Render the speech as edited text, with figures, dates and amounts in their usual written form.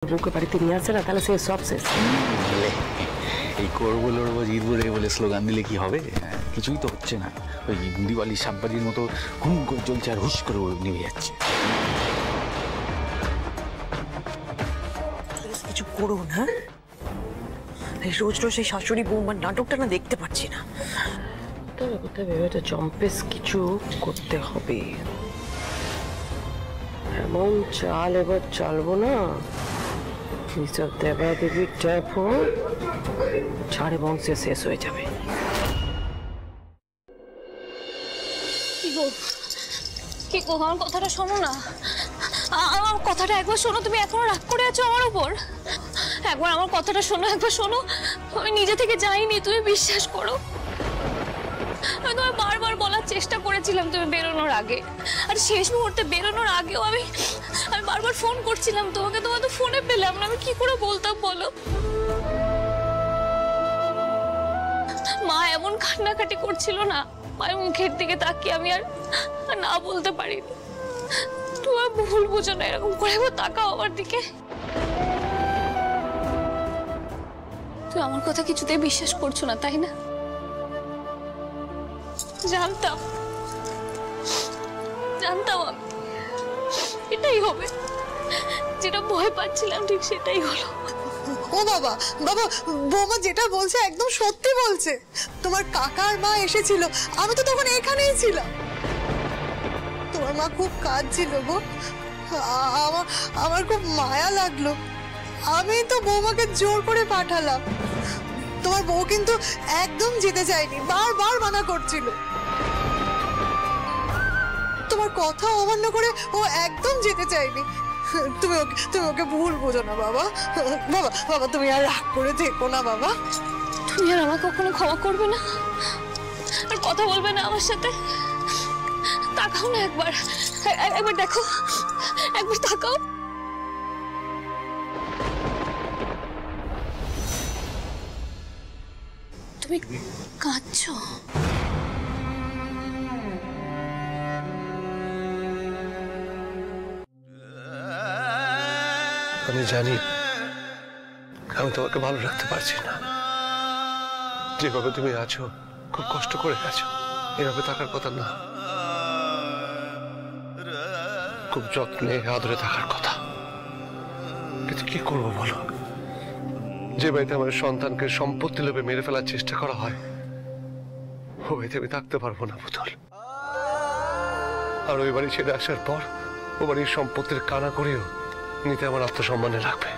বউকে বাড়িতে নিয়ে আসে না তাহলে সে সব শেষ। এই করবো লড়বো জিতবো রে বলে স্লোগান দিলে কি হবে? কিছুই তো হচ্ছে না। ওই দিওয়ালি সাববাজির মতো হুম করে চলছে আর হুশ করে নিভে যাচ্ছে। কিছু করো না, রোজ রোজ এই শাশুড়ি বৌমার নাটকটা না দেখতে পাচ্ছি না। কোথায় ভেবে একটা জম্পেস কিছু করতে হবে। এমন চাল এবার চালবো না, মিস্টার দেবা দেবীর ট্যাপ ছাড়ে বংশে শেষ হয়ে যাবে। কি গো, আমার কথাটা শোনো না। আমার কথাটা একবার শোনো। তুমি এখনো রাগ করে আছো আমার উপর? একবার আমার কথাটা শোনো, একবার শোনো। আমি নিজে থেকে যাইনি, তুমি বিশ্বাস করো। আমি তোমায় বারবার বলার চেষ্টা করেছিলাম তুমি বেরোনোর আগে, আর শেষ মুহূর্তে বেরোনোর আগেও আমি বারবার ফোন করছিলাম তোমাকে। তোমার তো ফোনে পেলাম না, আমি কি করে বলতাম বলো? মা এমন কান্নাকাটি করছিল না, মায়ের মুখের দিকে তাকিয়ে আমি আর না বলতে পারিনি। তোমার ভুল বুঝো না, এরকম করে তাকাও আমার দিকে। তুই আমার কথা কিছুতেই বিশ্বাস করছো না, তাই না? জানতাম আমি এটাই হবে, যেটা ভয় পাচ্ছিলাম ঠিক সেটাই হলো। ও বাবা, বাবা, বৌমা যেটা বলছে একদম সত্যি বলছে। তোমার কাকার মা এসেছিল, আমি তো তখন এখানেই ছিলাম। তোমার মা খুব কাঁদছিল গো, আমার খুব মায়া লাগলো। আমি তো বৌমাকে জোর করে পাঠালাম। তোমার বউ কিন্তু একদম যেতে চায়নি, বারবার মানা করছিল। তোমার কথা অমান্য করে ও একদম যেতে চায়নি। তুমি ওকে ভুল বোঝো না বাবা। বাবা তুমি আর রাগ করে থেকো না বাবা। তুমি আর আমাকে কখনো ক্ষমা করবে না, আর কথা বলবে না আমার সাথে? তাকাও না একবার, একবার দেখো, একবার তাকাও। তুমি কাঁদছো? আমি জানি আমি তোমাকে ভালো রাখতে পারছি না। যেভাবে তুমি আছো, খুব কষ্ট করে আছো, এভাবে থাকার কথা না। খুব যত্নে আদরে থাকার কথা। কিন্তু কি করবো বলো? যে বাড়িতে আমার সন্তানকে সম্পত্তি লোভে মেরে ফেলার চেষ্টা করা হয়, ও বাড়িতে আমি থাকতে পারবো না পুতুল। আর ওই বাড়ি ছেড়ে আসার পর ও বাড়ির সম্পত্তির কানা করেও নিতে আমার আত্মসম্মানে লাগবে।